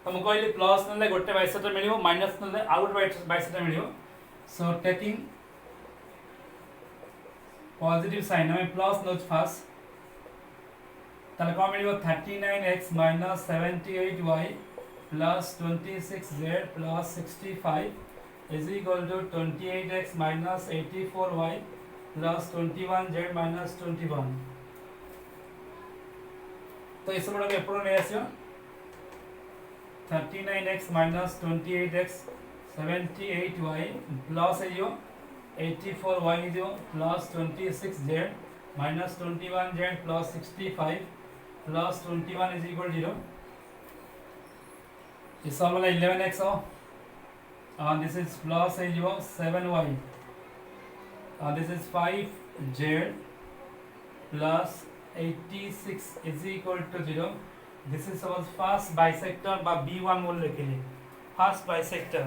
तुम कहले प्लस नले गोटे बाइसेक्टर मिलियो माइनस नले आउट बाइसेक्टर मिलियो सो टेकिंग पॉजिटिव साइन हमें प्लस नोच फास्ट ताले कौन मिलियो 39x minus 78y plus 26z plus 65 is equal to 28x minus 84y plus 21z minus 21 तो इस बड़ा में एप्रो नहीं आसियो 39x minus 28x 78y plus है जो 84y जो plus 26z minus 21z plus 65 plus 21 is equal to 0 इस वाला 11x हो this is plus है जो 7y this is 5z plus 86 is equal to 0 this is our first bisector by b1 बोल रखे लिए first bisector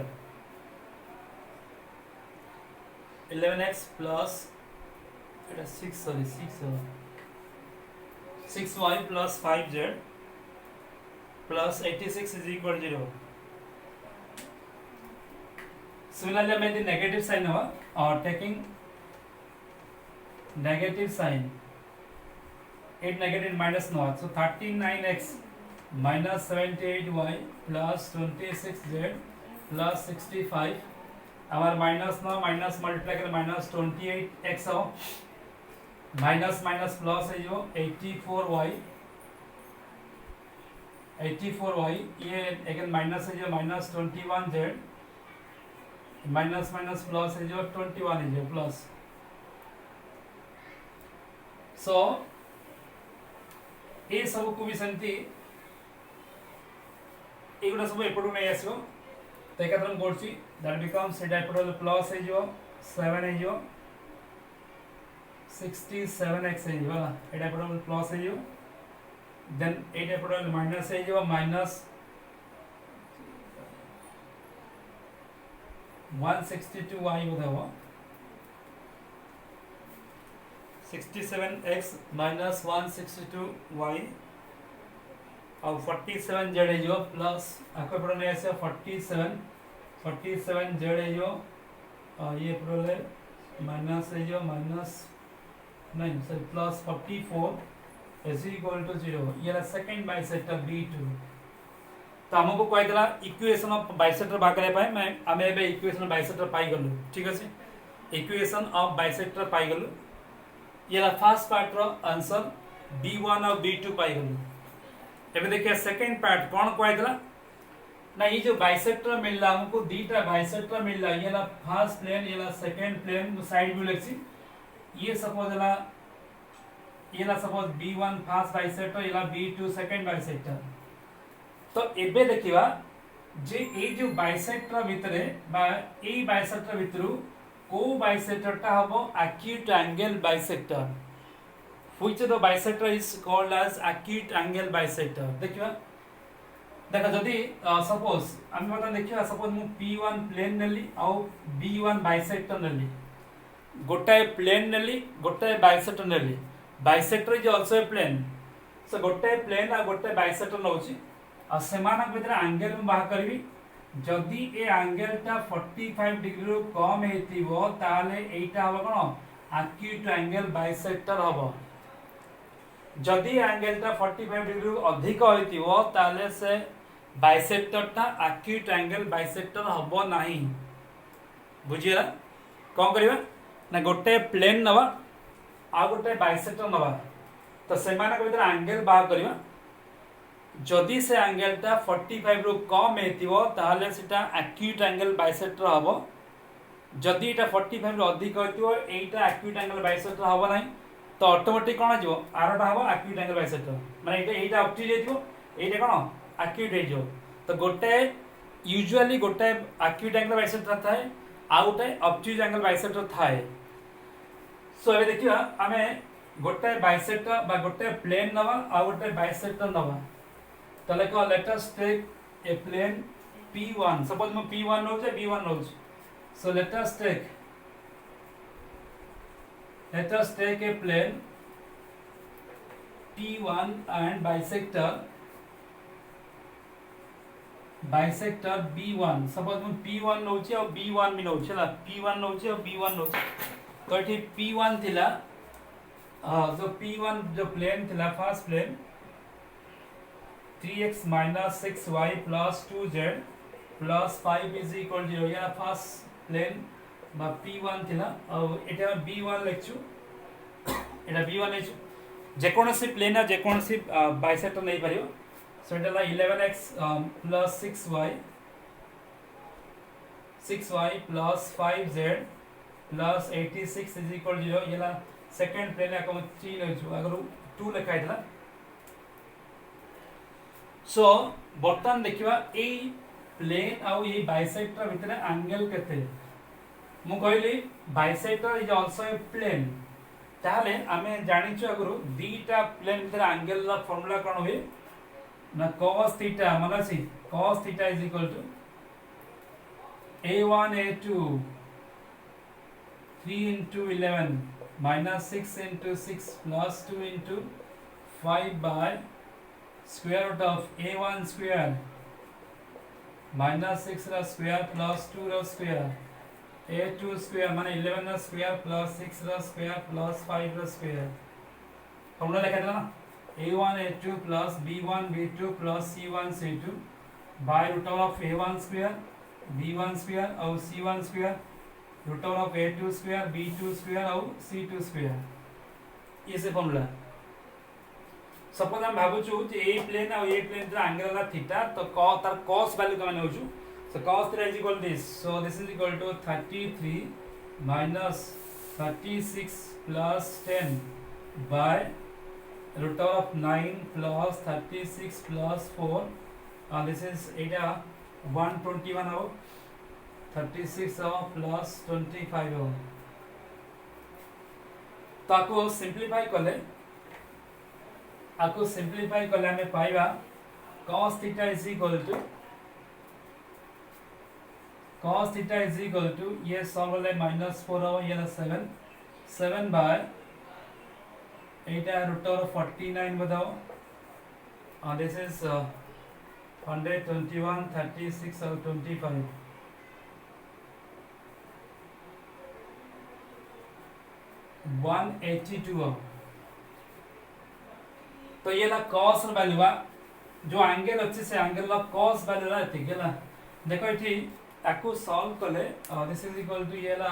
11x plus 6y plus 5z plus 86 is equal to 0 similarly मैं the negative sign हुआ और taking negative sign 8 negative minus no so 39x minus 78y plus 26z plus 65 our minus no minus multiply कर minus 28x हो minus minus plus है जो 84y ये again minus है जो minus 21z minus minus plus है जो 21 है जो plus so ये सब को भी संति एगुडा सब एपटू नहीं आसो तो एकत्रम करछि दैट बिकम्स एटा एपटू प्लस है जो 7 है जो 67x है जो एटा एपटू प्लस है जो देन एटा एपटू माइनस है जो माइनस 162y होता 67x minus 162y और 47 जेड है जो प्लस आपको पढ़ने ऐसे 47 जेड है जो ये प्रोले माइनस है जो माइनस नहीं sorry plus 44 is equal to 0 ये ला सेकंड बाइसेक्टर B2 तो हमको कोई दला इक्वेशन ऑफ बाइसेक्टर बाकरे पाए मैं हमें बे इक्वेशन ऑफ बाइसेक्टर पाई गलु ठीक है इक्वेशन ऑफ बाइसेक्टर पाई गलु ये ला फर्स्ट पार्ट रो आंसर B1 और B2 पाई गलु एबे देखिए सेकंड पार्ट कौन कोई दला ना ये जो बाइसेक्टर मिलला हमको दीटा बाइसेक्टर मिलला ये ला फर्स्ट प्लेन ये ला सेकंड प्लेन साइड व्यू लेक्सी ये सपोज B1 फर्स्ट बाइसेक्टर ये ला B2 सेकंड बाइसेक्टर तो एबे देखिवा जे ए जो बाइसेक्टर भितरे बा ए बाइसेक्टर भितरु को बाइसेक्टरटा हबो acute angle bisector which the bisector is called as acute angle bisector देखिवा देख जदि सपोज आम बर्तमान देखिए सपोज मु P1 प्लेन नेली आउ B1 बाइसेक्टर नेली गोटाए प्लेन नेली गोटाए बाइसेक्टर नेली bisector is also a plane so गोटाए प्लेन आ गोटाए बाइसेक्टर नउची आ सेमानक भितर एंगल मु बाहा करबी जदि ए एंगल टा 45 डिग्री रु कम हेतिबो ताले एटा हबो कोन एक्यूट एंगल बाइसेक्टर हबो जदि एंगल टा 45 डिग्री रु अधिक हेतिबो ताले से बाइसेक्टर टा एक्यूट एंगल बाइसेक्टर हबो नाही बुझिया कोन करबा ना गोटे प्लेन नवा आ गोटे बाइसेक्टर नवा तो सेमानक भितर एंगल बाहा करबा जदि से एंगल टा 45 रु कम हेतिबो ताले सेटा एक्यूट एंगल बाइसेक्टर हबो जदि एटा 45 रु अधिक हेतिबो एटा एक्यूट एंगल बाइसेक्टर हबो नाही तो ऑटोमेटिक कोन जिवो आरोटा हबो एक्यूट एंगल बाइसेक्टर माने एटा ऑब्ट्यूज हेतिबो एटा कोन एक्यूट हे जो तो गोटे यूजुअली गोटे एक्यूट एंगल बाइसेक्टर थाए आ गोटे ऑब्ट्यूज एंगल बाइसेक्टर थाए सो एबे देखिबा आमे गोटे बाइसेक्टर बा गोटे प्लेन नवा आ गोटे बाइसेक्टर नवा तो लेको let us take a plane P1 suppose म P1 नो जे B1 नो so let us take a plane P1 and bisector B1 suppose मु P1 नउची और B1 भी नउची ला P1 नउची और B1 नउची तो एठी P1 थिला जो P1 जो प्लेन थिला first plane 3x - 6y + 2z + 5 = 0 या फर्स्ट प्लेन बा P1 थिला और एटा B1 लेखछु एटा B1 लेखछु जे कोनोसी प्लेन आ जे कोनोसी बाइसेक्टर नै परियो so it is 11x plus 6y plus 5z plus 86 is equal to 0 ये ला सेकंड प्लेन या कम 3 लेछु अगर 2 लिखा है सो बर्तमान देखिबा ए प्लेन आ ये बाइसेक्टर भितर एंगल केते मु कहली bisector is also a plane ताले आमे जानिछु अगरु दीटा प्लेन भितर एंगल ला फार्मूला कोन होय ना cos theta मन अछि cos theta is equal to a1 a2 3 into 11 minus 6 into 6 plus 2 into 5 by square root of a1 square minus 6 ra square plus 2 ra square a2 square माने 11 ra square plus 6 ra square plus 5 ra square formula लिखा था ना a1 a2 plus b1 b2 plus c1 c2 by root of a1 square b1 square और c1 square root of a2 square b2 square और c2 square ये से formula suppose हम भाबुछु जे ए plane और ए plane रा एंगल ला थीटा तो तार cos value का माने होछु so cos theta is equal to this so this is equal to 33 minus 36 plus 10 by root of 9 plus 36 plus 4 this is eta 121 हो 36 हो plus 25 हो ताको सिंपलीफाई कले हमें पाइबा cos theta is equal to ये सॉल्व ले -4 हो ये 7 by एटा root of 49 बताओ this is 121 36 और 25 182 तो ये ला cos वैल्यू जो एंगल अच्छे से एंगल ला cos वैल्यू ला ठीक है ना देखो एठी ताकू सॉल्व कले दिस इज इक्वल टू ये ला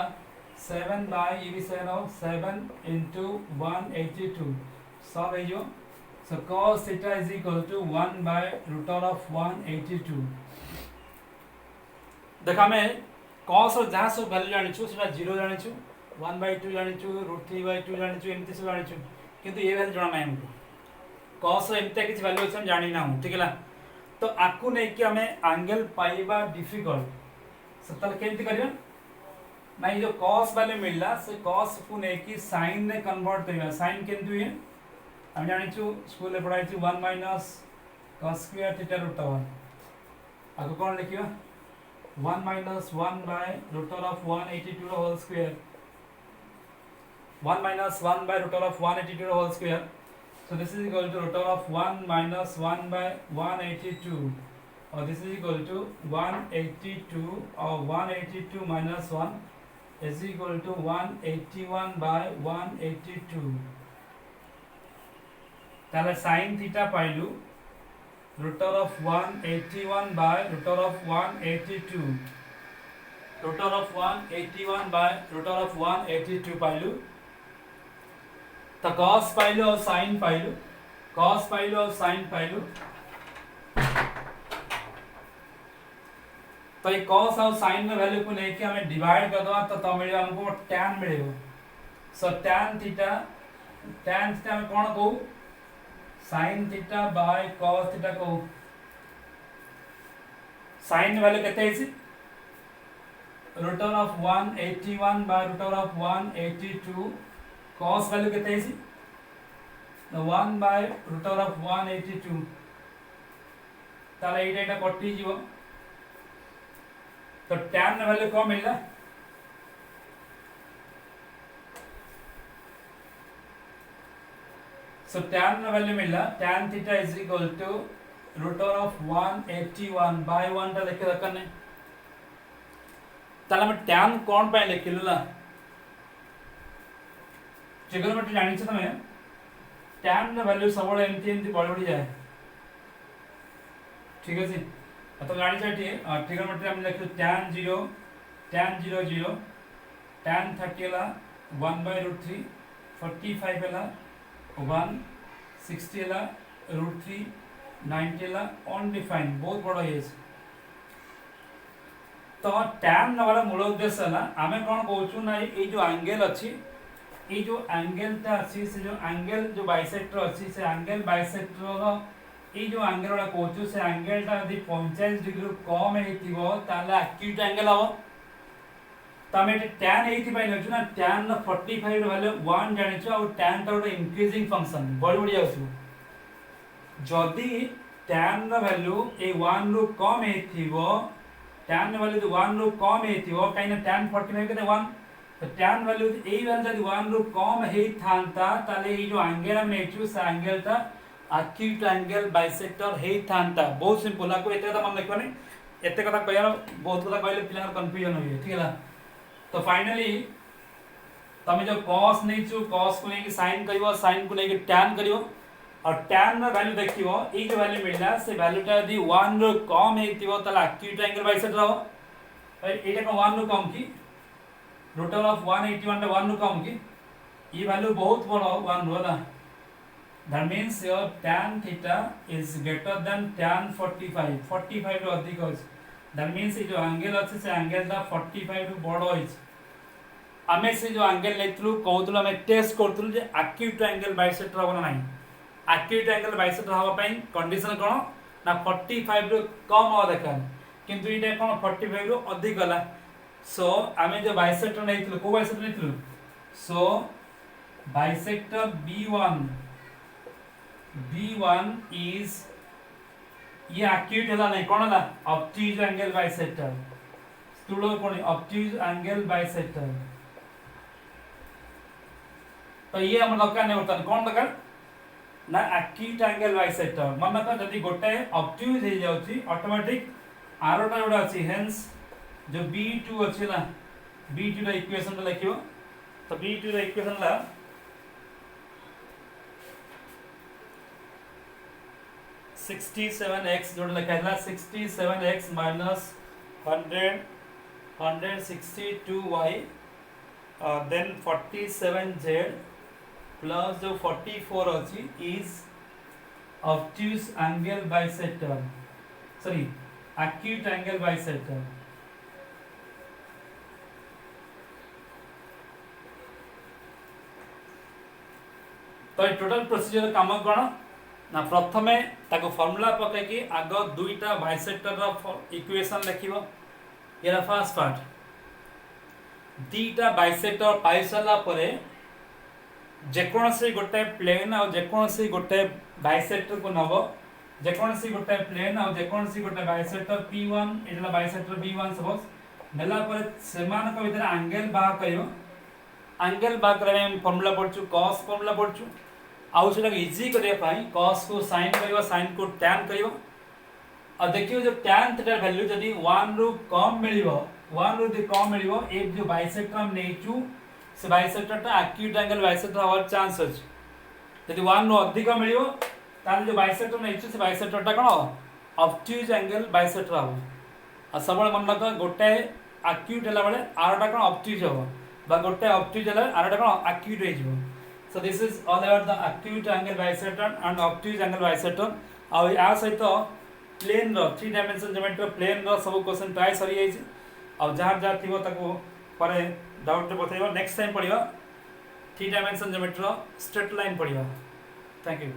7 by ये भी 7 into 182 सॉल्व है जो so cos theta is equal to 1 by root of 182 देखा मैं cos और जहाँ सब वैल्यू जानी छु सेटा 0 जानी छु 1 by 2 जानी छु √3/2 जानी छु एमती सब जानी छु किंतु ये वैल्यू जाना नहीं हमको cos रो एमती किछ वैल्यू हम जानी ना हूं ठीक है ना तो आकु नै कि हमें एंगल पाइबा डिफिकल्ट सतल केमती करिया ना ये जो cos वैल्यू मिलला से cos को नै कि sin ने कन्वर्ट करिया sin केंतु ये हम जानि छु स्कूल रे पढ़ाई छु 1 - cos square theta √1 आगे कौन लिखियो 1 minus 1 by root of 182 whole square 1 minus 1 by root of 182 whole square. So this is equal to root of 1 minus 1 by 182 or this is equal to 182 or 182 minus 1 is equal to 181 by 182. তাহলে sin theta পাইলু root of 181 by root of 182 root of 181 by root of 182 पाइलु तो cos पाइलु और sin पाइलु cos पाइलु और sin पाइलु तो ये cos और sin में value को लेके हमें डिवाइड कर दो तो मिलेगा हमको tan मिलेगा सो tan थीटा में कौन को sin theta by cos theta को sin वैल्यू कितने है root of 181 by root of 182 cos value कितने है 1 by root of 182 ताले एटा कटि जीवो तो tan वैल्यू कौन मिलला so tan वैल्यू मिलला tan theta is equal to root of 181 by 1 टा लिखे दरकार नहीं ताले में tan कौन पे लिखिलु ना ट्रिगोनोमेट्री जानि छ तमे tan वैल्यू सबले एमती एमती बड़ी जाए ठीक है तो जानि छ ट्रिगोनोमेट्री हम लिखिलु tan 0 tan 30 ला 1 by root 3 45 ला 1 60 ला root 3 90 ला अनडिफाइंड बहुत बड़ा है तो tan वाला मूल उद्देश्य है ना आमे कौन कहूँ ना ये जो एंगल अच्छी ये जो एंगल ता अच्छी से जो एंगल जो बाइसेक्टर अच्छी से एंगल बाइसेक्टर रो ये जो एंगल वाला कहूँ से एंगल ता यदि 45 डिग्री कम हेतिबो ताले एक्यूट एंगल हबो तमे tan एथि पाइ नछु ना tan 45 रो वैल्यू 1 जानिछु और tan ता ଗୋଟେ इंक्रीजिंग फंक्शन बड़ी बड़ी आउछु जदी tan रो वैल्यू ए 1 रो कम हेतिबो tan वैल्यू जो 1 रो कम हेतिबो काइना tan 45 के 1 तो tan वैल्यू ए वैल्यू जदी 1 रो कम हे थांता ताले ए जो एंगल हम नेचु से एंगल ता एक्यूट एंगल बाइसेक्टर हे थांता बहुत सिंपल आपको एते तो मन लिखबनी एते कथा कहया बहुत कथा कहले पिला कंफ्यूजन होय ठीक है तो फाइनली तमे जो cos नेचु cos को लेके sin करिवो sin को लेके tan करिवो और tan रा वैल्यू देखिवो ए जो वैल्यू मिलला से वैल्यू ता यदि 1 रो कम हेतिवो ताला एक्यूट एंगल बाइसेक्टर हो एटा को 1 रो कम की root of 181 टा 1 रो कम की ये वैल्यू बहुत बड़ा 1 रो ना that means your tan theta is greater than tan 45 रो अधिक हो that means ये जो एंगल अछि से एंगल दा 45 रो बड़ होइछ आमे से जो एंगल लेथलु कहउतलु हमें टेस्ट करथलु जे एक्यूट एंगल बाइसेक्टर होना नहीं एक्यूट एंगल बाइसेक्टर हवा पई कंडीशन कोन ना 45 रो कम हो देखा किंतु इटा कोन 45 रो अधिक होला सो आमे जो बाइसेक्टर लेथलु को बाइसेक्टर लेथलु सो बाइसेक्टर B1 is ये एक्यूट हला नहीं कोन हला ऑब्ट्यूज एंगल बाइसेक्टर स्थूल कोन ऑब्ट्यूज एंगल बाइसेक्टर तो ये हम दरकार नहीं होता कौन दरकार ना एक्यूट एंगल बाइसेक्टर मन रखा जदी गोटे ऑब्ट्यूज हे जाउची ऑटोमेटिक आरोटा जोडा अछि हेंस जो B2 अछि ना B2 रा इक्वेशन ला लिखियो तो B2 रा इक्वेशन ला 67x जोड़ लिखा है 67x minus 162y then 47z plus जो 44 अछि is obtuse angle bisector sorry acute angle bisector तो टोटल प्रोसीजर काम कोन ना प्रथमे ताको फार्मूला पके कि आग दुईटा बाइसेक्टर रो इक्वेशन लिखिबो येरा फर्स्ट पार्ट दीटा बाइसेक्टर पाई साला परे जेकोनसी गोटे प्लेन और जेकोनसी गोटे बाइसेक्टर को नबो जेकोसी गोटे प्लेन आ जेकोसी गोटे बाइसेक्टर P1 एटा बाइसेक्टर B1 सपोज नेला पर सेमान को भीतर एंगल बाह करियो एंगल बाह करे हम फार्मूला पढछु cos फार्मूला पढछु आउ सेटा इजी करे पाई cos को sin करियो sin को tan करियो आ देखियो जो tan थीटा वैल्यू जदी 1 रु कम मिलिबो 1 रु जदी कम मिलिबो एक जो बाइसेक्टर हम नेचु से बाइसेक्टर ता एक्यूट एंगल बाइसेक्टर हवार चांस अछि यदि 1 रु अधिक मिलिबो ताले जो बाइसेक्टर नेचु से बाइसेक्टर ता कोन ऑब्ट्यूज एंगल बाइसेक्टर हो आ सबले मन लगा गोटे एक्यूट हला बेले आरटा कोन ऑब्ट्यूज हो बा गोटे ऑब्ट्यूज हला आरटा कोन एक्यूट हो जिवो so this is all about the acute angle bisector and obtuse angle bisector आ या सहित प्लेन रो 3 डायमेंशन ज्योमेट्री प्लेन रो सब क्वेश्चन ट्राई सरी जाई छै आ जहाँ जहाँ थी ताको पर डाउट बताइबा नेक्स्ट टाइम पढ़िबा 3 डायमेंशन ज्योमेट्री स्ट्रेट लाइन पढ़िबा थैंक यू।